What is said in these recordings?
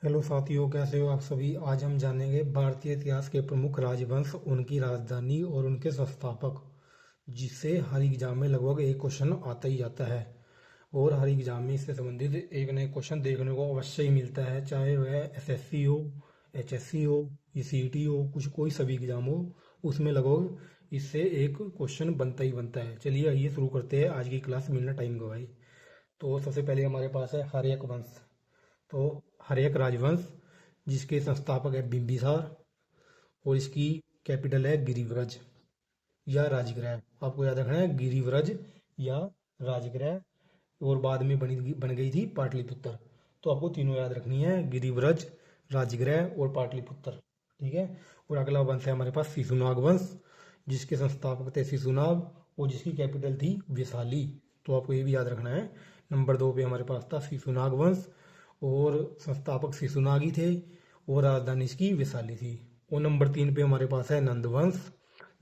Hello साथियों, कैसे हो आप सभी। आज हम जानेंगे भारतीय इतिहास के प्रमुख राजवंश, उनकी राजधानी और उनके संस्थापक, जिससे हर एग्जाम में लगभग एक क्वेश्चन आता ही आता है। और हर एग्जाम में इससे संबंधित एक नया क्वेश्चन देखने को अवश्य ही मिलता है, चाहे वह एसएससी हो, एचएससी हो, सीईटी हो, कुछ कोई सभी एग्जाम हो, उसमें लगभग इससे एक क्वेश्चन बनता ही बनता है। चलिए आइए शुरू करते हैं आज की क्लास बिना टाइम गवाए। तो सबसे पहले हमारे पास है हर्यक वंश। तो हर्यक राजवंश, जिसके संस्थापक है बिंबिसार, और इसकी कैपिटल है गिरिव्रज या राजगृह। आपको याद रखना है गिरिव्रज या राजगृह। और बाद में बनी बन गई थी पाटलिपुत्र। तो आपको तीनों याद रखनी है, गिरिव्रज, राजगृह और पाटलिपुत्र। ठीक है। और अगला वंश है हमारे पास शिशुनाग वंश, जिसके संस्थापक थे शिशुनाग और जिसकी कैपिटल थी वैशाली। तो आपको ये भी याद रखना है। नंबर 2 पे हमारे पास था शिशुनाग वंश, और संस्थापक शिशुनाग ही थे, और राजधानी इसकी वैशाली थी। और नंबर 3 पे हमारे पास है नंद वंश,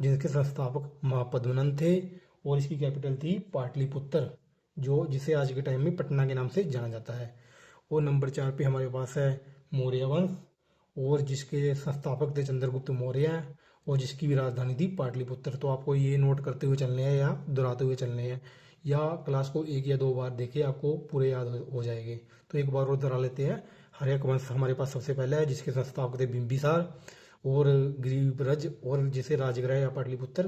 जिसके संस्थापक महापद्मनंद थे, और इसकी कैपिटल थी पाटलिपुत्र, जो जिसे आज के टाइम में पटना के नाम से जाना जाता है। और नंबर 4 पे हमारे पास है मौर्य वंश, और जिसके संस्थापक थे चंद्रगुप्त मौर्य, और जिसकी भी राजधानी थी पाटलिपुत्र। तो आपको ये नोट करते हुए चलने हैं या दोहराते हुए चलने हैं, या क्लास को एक या दो बार देखे आपको पूरे याद हो जाएंगे। तो एक बार और दोहरा लेते हैं। हर्यक वंश हमारे पास सबसे पहले है, जिसके संस्थापक थे बिंबिसार और गिरिव्रज, और जिसे राजगृह या पाटलिपुत्र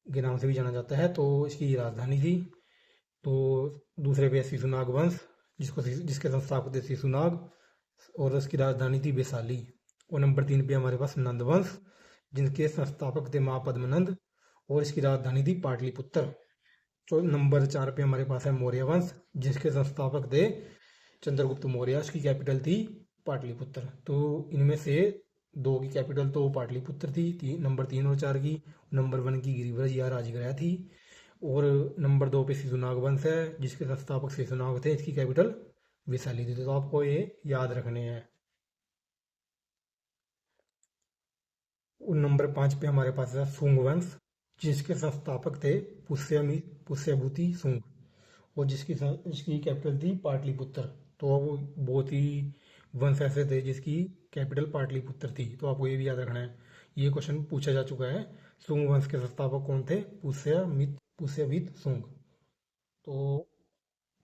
के नाम से भी जाना जाता है, तो इसकी राजधानी थी। तो दूसरे पे शिशुनाग वंश, जिसके संस्थापक थे शिशुनाग, और उसकी राजधानी थी वैशाली। और नंबर 3 पे हमारे पास नंद वंश, जिनके संस्थापक थे महापद्मनंद, और इसकी राजधानी थी पाटलिपुत्र। तो नंबर 4 पे हमारे पास है मौर्य वंश, जिसके संस्थापक थे चंद्रगुप्त मौर्य, इसकी कैपिटल थी पाटलिपुत्र। तो इनमें से दो की कैपिटल तो पाटलिपुत्र थी, नंबर 3 और 4 की। नंबर 1 की गिरिव्रज या राजगृह थी। और नंबर 2 पे शिशुनाग वंश है, जिसके संस्थापक शिशुनाग थे, इसकी कैपिटल वैशाली थी। तो आपको ये याद रखने हैं। और नंबर 5 पे हमारे पास है सुंग वंश, जिसके संस्थापक थे पुष्यभूति सुंग, और जिसकी कैपिटल थी पाटलिपुत्र। तो वो बहुत ही वंश ऐसे थे जिसकी कैपिटल पाटलिपुत्र थी। तो आपको ये भी याद रखना है, ये क्वेश्चन पूछा जा चुका है। सुंग वंश के संस्थापक कौन थे? पुष्यमित सुंग। तो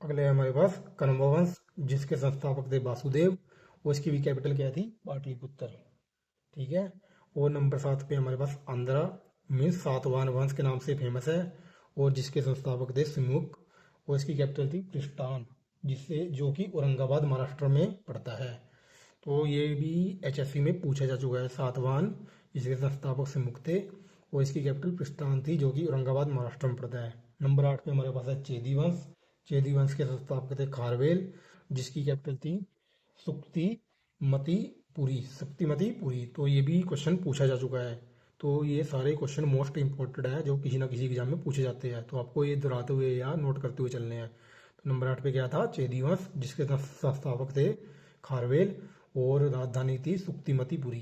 अगले है हमारे पास कण्व वंश, जिसके संस्थापक थे वासुदेव, और इसकी भी कैपिटल क्या थी? पाटलिपुत्र। ठीक है। और नंबर 7 पे हमारे पास आंध्रा मीन्स सातवाहन वंश के नाम से फेमस है, और जिसके संस्थापक थे सिमुक, और इसकी कैपिटल थी पृष्ठान, जिससे जो कि औरंगाबाद महाराष्ट्र में पड़ता है। तो ये भी एचएससी में पूछा जा चुका है। सातवाहन, जिसके संस्थापक सिमुक थे, और इसकी कैपिटल पृष्ठान थी, जो कि औरंगाबाद महाराष्ट्र में पड़ता है। नंबर 8 पे हमारे पास है चेदी वंश। चेदी वंश के संस्थापक थे खारवेल, जिसकी कैपिटल थी सुक्तिमती शक्तिमती पुरी। तो ये भी क्वेश्चन पूछा जा चुका है। तो ये सारे क्वेश्चन मोस्ट इंपॉर्टेंट है, जो किसी ना किसी एग्जाम में पूछे जाते हैं। तो आपको ये दोहराते हुए या नोट करते हुए चलने हैं। तो नंबर 8 पे क्या था? चेदी वंश, जिसके संस्थापक थे खारवेल, और राजधानी थी सुक्तिमतीपुरी।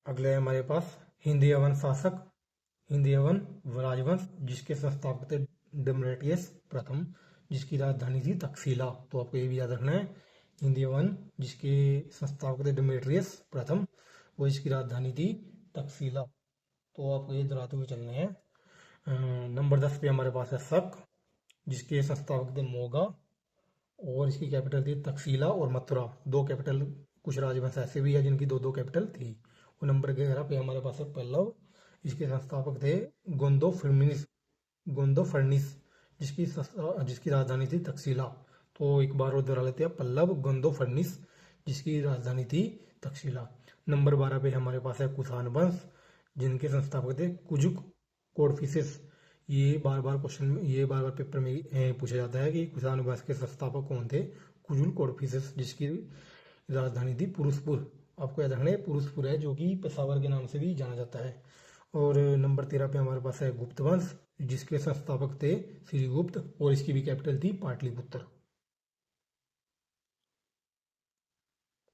अगले है हमारे पास हिंदी यवन शासक, हिंदी यवन राजवंश, जिसके संस्थापक थे डमरेटियस प्रथम, जिसकी राजधानी थी तक्षशिला। तो आपको ये भी याद रखना है, हिंदी यवन जिसके संस्थापक थे डमरेटियस प्रथम, वो इसकी राजधानी थी तक्षशिला। तो आपको ये दोहराते हुए चलने हैं। नंबर 10 पे हमारे पास है शक, जिसके संस्थापक थे मोगा, और इसकी कैपिटल थी तक्षशिला और मथुरा। दो कैपिटल, कुछ राजवंश ऐसे भी है जिनकी दो दो कैपिटल थी। और नंबर 11 पे हमारे पास है पल्लव, इसके संस्थापक थे गोंदो फर्निस, जिसकी राजधानी थी तक्षशिला। तो एक बार और दोहरा लेते हैं, पल्लव गोंदो फर्निस, जिसकी राजधानी थी तक्षशिला। नंबर 12 पे हमारे पास है कुषाण वंश, जिनके संस्थापक थे कुजुक कोडफिसेस। ये बार बार पेपर में पूछा जाता है कि कुषाण वंश के संस्थापक कौन थे? कुजुल कोडफिसेस, जिसकी राजधानी थी पुरुषपुर। आपको याद रखना है, पुरुषपुर है, जो कि पेशावर के नाम से भी जाना जाता है। और नंबर 13 पे हमारे पास है गुप्त वंश, जिसके संस्थापक थे श्रीगुप्त, और इसकी भी कैपिटल थी पाटलिपुत्र।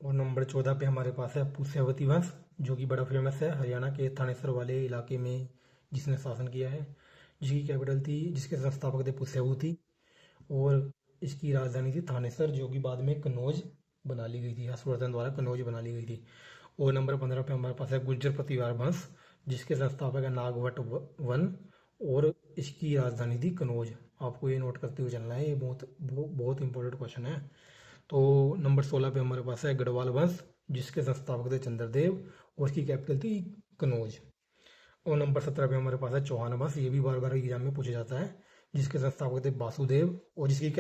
और नंबर 14 पे हमारे पास है पुष्यवती वंश, जो कि बड़ा फेमस है, हरियाणा के थानेसर वाले इलाके में जिसने शासन किया है, जिसकी कैपिटल थी, जिसके संस्थापक थे पुष्यभूति। और इसकी राजधानी थी थानेसर, जो कि बाद में कन्नौज बना ली गई थी, हर्षवर्धन द्वारा कन्नौज बना ली गई थी। और नंबर 15 पे हमारे पास है गुर्जर परिवार वंश, जिसके संस्थापक है नागवट वन, और इसकी राजधानी थी कन्नौज। आपको ये नोट करते हुए चलना है, ये बहुत इंपॉर्टेंट क्वेश्चन है। तो नंबर 16 पे हमारे पास है गढ़वाल वंश, जिसके संस्थापक थे चंद्रदेव, और इसकी कैपिटल थी कन्नौज। और नंबर 17 पे हमारे पास है चौहान वंश, ये भी बार बार एग्जाम में पूछा जाता है, जिसके संस्थापक थे वासुदेव, और जिसकी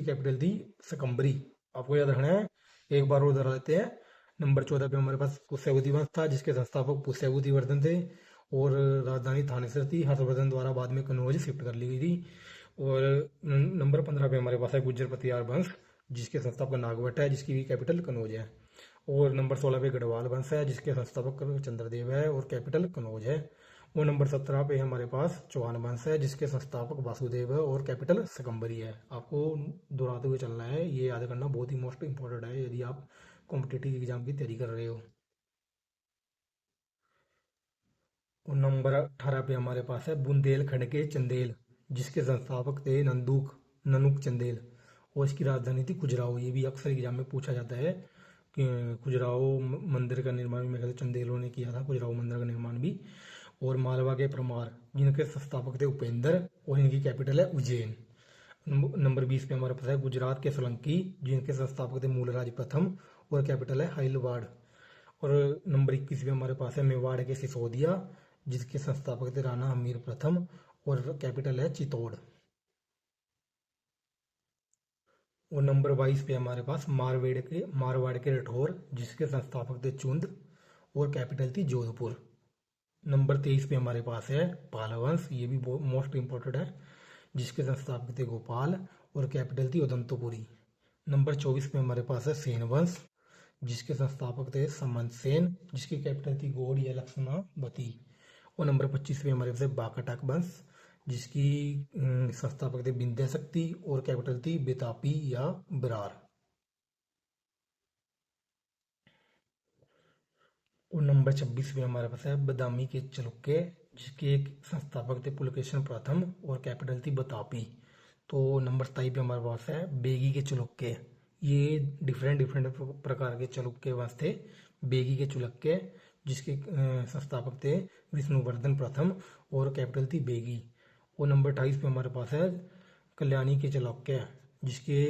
कैपिटल थी सकंबरी। आपको याद रखना है, एक बार और दोहरा लेते हैं। नंबर 14 पे हमारे पास पुष्यवती वंश था, जिसके संस्थापक पुष्यवती वर्धन थे, और राजधानी थानेसर थी, हर्षवर्धन द्वारा बाद में कन्नौज शिफ्ट कर ली गई थी। और नंबर 15 पे हमारे पास है गुर्जर पतियार वंश, जिसके संस्थापक नागवट है, जिसकी भी कैपिटल कन्नौज है। और नंबर 16 पे गढ़वाल वंश है, जिसके संस्थापक चंद्रदेव है और कैपिटल कन्नौज है। और नंबर 17 पे हमारे पास चौहान वंश है, जिसके संस्थापक वासुदेव है और कैपिटल सकंबरी है। आपको दोहराते हुए चलना है, ये याद करना बहुत ही मोस्ट इंपॉर्टेंट है यदि आप कॉम्पिटिटिव एग्जाम की तैयारी कर रहे हो। और नंबर 18 पे हमारे पास है बुंदेलखंड के चंदेल, जिसके संस्थापक थे ननुक चंदेल, और इसकी राजधानी थी खजुराहो। ये भी अक्सर एग्जाम में पूछा जाता है कि खजुराहो मंदिर का निर्माण भी मेरे ख्याल से चंदेलों ने किया था, खजुराहो मंदिर का निर्माण भी। और मालवा के परमार, जिनके संस्थापक थे उपेंद्र, और इनकी कैपिटल है उज्जैन। नंबर 20 पे हमारे पास है गुजरात के सोलंकी, जिनके संस्थापक थे मूलराज प्रथम, और कैपिटल है हाइलवाड़। और नंबर 21 पे हमारे पास है मेवाड़ के सिसोदिया, जिसके संस्थापक थे राणा हमीर प्रथम, और कैपिटल है चित्तौड़। और नंबर 22 पे हमारे पास मारवाड़ के राठौर, जिसके संस्थापक थे चुंद, और कैपिटल थी जोधपुर। नंबर 23 पे हमारे पास है पालवंश, ये भी मोस्ट इंपॉर्टेंट है, जिसके संस्थापक थे गोपाल, और कैपिटल थी उदंतपुरी। नंबर 24 पे हमारे पास है सेन वंश, जिसके संस्थापक थे समंत सेन, जिसकी कैपिटल थी गौड़ या लक्ष्मणावती। और नंबर 25 पे हमारे पास है बाकाटक वंश, जिसकी संस्थापक थे विंध्य शक्ति, और कैपिटल थी बेतापी या बरार। और नंबर 26 पे हमारे पास है बदामी के चलुक्य, जिसके एक संस्थापक थे पुलकेशन प्रथम, और कैपिटल थी बतापी। तो नंबर 27 पे हमारे पास है बेगी के चलुक्य। ये डिफरेंट डिफरेंट प्रकार के चलुक्य वंश थे। बेगी के चलुक्य, जिसके संस्थापक थे विष्णुवर्धन प्रथम, और कैपिटल थी बेगी। और नंबर 28 पे हमारे पास है कल्याणी के चालुक्य, जिसके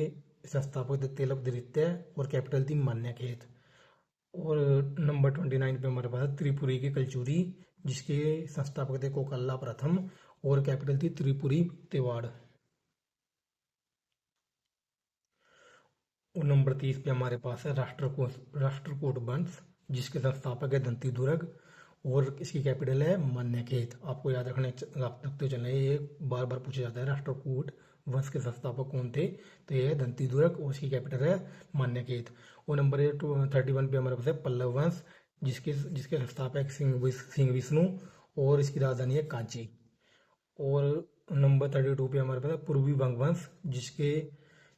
संस्थापक थे तेलपदित्य, और कैपिटल थी मान्यखेत। और नंबर 29 पे हमारे पास है त्रिपुरी के कलचुरी, जिसके संस्थापक थे कोकल्ला प्रथम, और कैपिटल थी त्रिपुरी तेवाड़। और नंबर 30 पे हमारे पास है राष्ट्रकूट वंश, जिसके संस्थापक है दंती दुर्ग, और इसकी कैपिटल है मान्यखेत। आपको याद रखते चलना है, ये बार बार पूछा जाता है राष्ट्रकूट वंश के संस्थापक कौन थे, तो ये है दंती दुर्ग, और इसकी कैपिटल है मान्यखेत। और नंबर 31 पे हमारे पास है पल्लव वंश, जिसके जिसके संस्थापक सिंह विष्णु, और इसकी राजधानी है कांची। और नंबर 32 पे हमारे पास है पूर्वी वंश, जिसके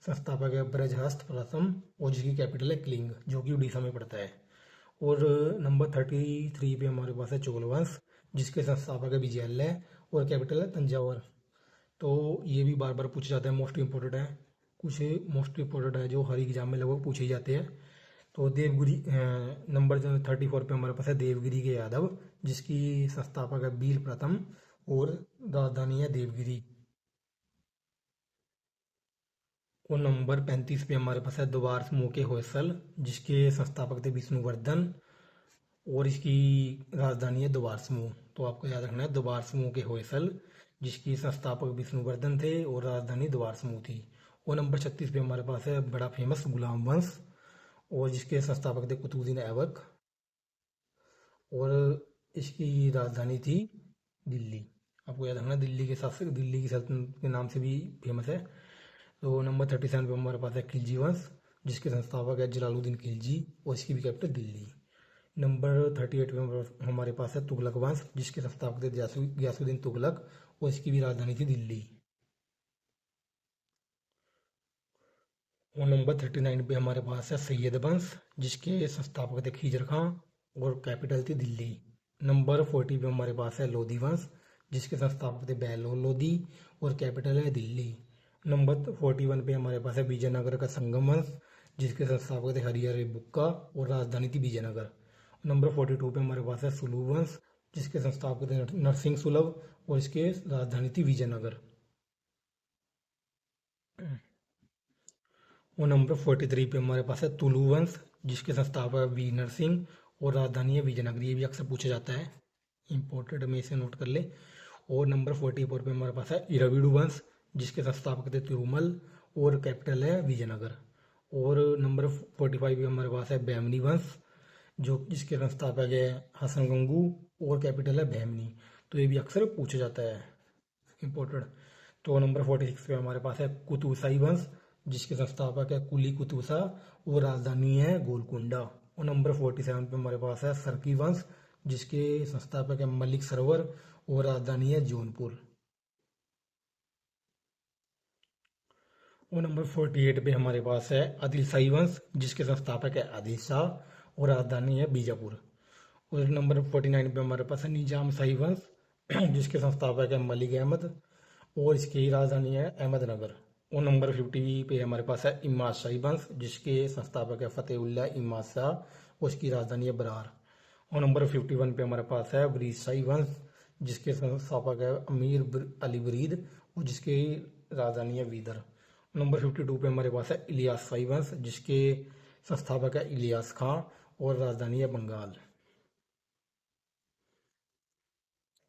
संस्थापक है ब्रजहस्त प्रथम, और जिसकी कैपिटल है कलिंग, जो कि उड़ीसा में पड़ता है। और नंबर 33 पे हमारे पास है चोल वंश, जिसके संस्थापक है विजयालय, और कैपिटल है तंजावर। तो ये भी बार बार पूछा जाता है, मोस्ट इंपॉर्टेंट है, कुछ मोस्ट इंपॉर्टेंट है जो हर एग्जाम में लगभग पूछे ही जाते हैं। तो देवगिरी नंबर 34 पे हमारे पास है देवगिरी के यादव, जिसकी संस्थापक है बीर प्रथम, और राजधानी है देवगिरी। और नंबर 35 पे हमारे पास है द्वार समूह के होयसल, जिसके संस्थापक थे विष्णुवर्धन, और इसकी राजधानी है द्वार समूह। तो आपको याद रखना है द्वार समूह के होयसल, जिसकी संस्थापक विष्णुवर्धन थे, और राजधानी द्वार समूह थी। और नंबर 36 पे हमारे पास है बड़ा फेमस गुलाम वंश, और जिसके संस्थापक थे कुतुबुद्दीन ऐबक, और इसकी राजधानी थी दिल्ली। आपको याद रखना, दिल्ली के शासक दिल्ली की सल्तनत के नाम से भी फेमस है। तो नंबर 37 पे हमारे पास है खिलजी वंश, जिसके संस्थापक है जलालुद्दीन खिलजी, और इसकी भी कैपिटल दिल्ली। नंबर 38 पे हमारे पास है तुगलक वंश, जिसके संस्थापक थे गयासुद्दीन तुगलक, और इसकी भी राजधानी थी दिल्ली। और नंबर 39 पे हमारे पास है सैयद वंश, जिसके संस्थापक थे खीजर खां, और कैपिटल थी दिल्ली। नंबर 40 पे हमारे पास है लोधी वंश, जिसके संस्थापक थे बहलोल लोधी, और कैपिटल है दिल्ली। नंबर 41 पे हमारे पास है विजयनगर का संगम वंश, जिसके संस्थापक थे हरिहर बुक्का और राजधानी थी विजयनगर। नंबर 42 पे हमारे पास है सुलभ वंश, जिसके संस्थापक थे नरसिंह सुलभ और इसके राजधानी थी विजयनगर। और नंबर 43 पे हमारे पास है तुलु वंश, जिसके संस्थापक है वी नरसिंह और राजधानी है विजयनगर। ये भी अक्सर पूछा जाता है, इंपॉर्टेंट में इसे नोट कर ले। और नंबर 44 पे हमारे पास है इरविडु वंश, जिसके संस्थापक थे तिरुमल और कैपिटल है विजयनगर। और नंबर 45 पे हमारे पास है बैमनी वंश, जो जिसके संस्थापक है हसन गंगू और कैपिटल है बैमनी। तो ये भी अक्सर पूछा जाता है, इम्पोर्टेंट। तो नंबर 46 पे हमारे पास है कुतुबशाही वंश, जिसके संस्थापक है कुली कुतुबशा और राजधानी है गोलकुंडा। और नंबर 47 पे हमारे पास है सरकी वंश, जिसके संस्थापक है मलिक सरोवर और राजधानी है जौनपुर। और नंबर 48 पे हमारे पास है आदिल शाही वंश, जिसके संस्थापक है आदिल शाह और राजधानी है बीजापुर। और नंबर 49 पे हमारे पास है निजाम शाही वंश, जिसके संस्थापक है मलिक अहमद और इसकी राजधानी है अहमदनगर। और नंबर 50 पे हमारे पास है इमाद शाही वंश, जिसके संस्थापक है फतेहुल्ला इमाद शाह और इसकी राजधानी है बरार। और नंबर 51 पे हमारे पास है वरीद शाही वंश, जिसके संस्थापक है अमीर अली वरीद और जिसकी राजधानी है बीदर। नंबर 52 पे हमारे पास है इलियास शाही वंश, जिसके संस्थापक है इलियास खां और राजधानी है बंगाल।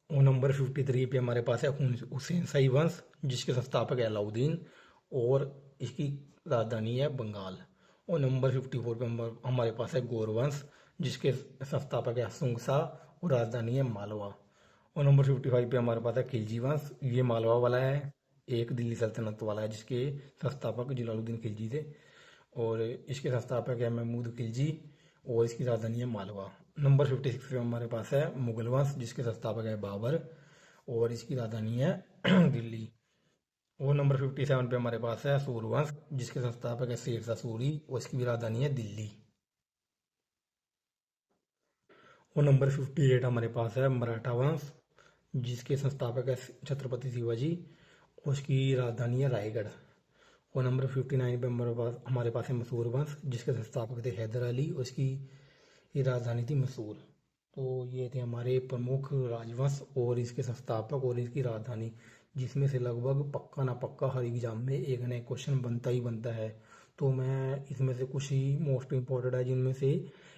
और नंबर 53 पे हमारे पास है हुसैन शाही वंश, जिसके संस्थापक है अलाउद्दीन और इसकी राजधानी है बंगाल। और नंबर 54 पे हमारे पास है गौर वंश, जिसके संस्थापक है सुंग शाह और राजधानी है मालवा। और नंबर 55 पे हमारे पास है खिलजी वंश, ये मालवा वाला है, एक दिल्ली सल्तनत वाला है, जिसके संस्थापक जलालुद्दीन खिलजी थे। और इसके संस्थापक है महमूद खिलजी और इसकी राजधानी है मालवा। नंबर 56 पे हमारे पास है मुगल वंश, जिसके संस्थापक है बाबर और इसकी राजधानी है दिल्ली। और नंबर 57 पे हमारे पास है सूर्यवंश, जिसके संस्थापक है शेरशाह सूरी और इसकी भी राजधानी है दिल्ली। और नंबर 58 हमारे पास है मराठा वंश, जिसके संस्थापक है छत्रपति शिवाजी और उसकी राजधानी है रायगढ़। और नंबर 59 पे हमारे पास है मसूर वंश, जिसके संस्थापक थे हैदर अली और इसकी ये राजधानी थी मसूर। तो ये थे हमारे प्रमुख राजवंश और इसके संस्थापक और इसकी राजधानी, जिसमें से लगभग पक्का ना पक्का हर एग्जाम में एक ना एक क्वेश्चन बनता ही बनता है। तो मैं इसमें से कुछ ही मोस्ट इम्पोर्टेंट है जिनमें से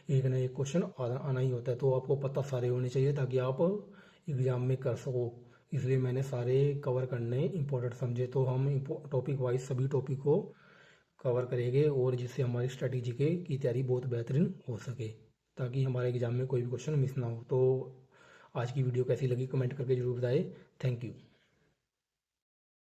एक ना एक क्वेश्चन आना ही होता है। तो आपको पता सारे होने चाहिए ताकि आप एग्जाम में कर सको, इसलिए मैंने सारे कवर करने इंपॉर्टेंट समझे। तो हम टॉपिक वाइज सभी टॉपिक को कवर करेंगे और जिससे हमारी स्ट्रेटेजी की तैयारी बहुत बेहतरीन हो सके, ताकि हमारे एग्जाम में कोई भी क्वेश्चन मिस ना हो। तो आज की वीडियो कैसी लगी कमेंट करके जरूर बताएं। Thank you.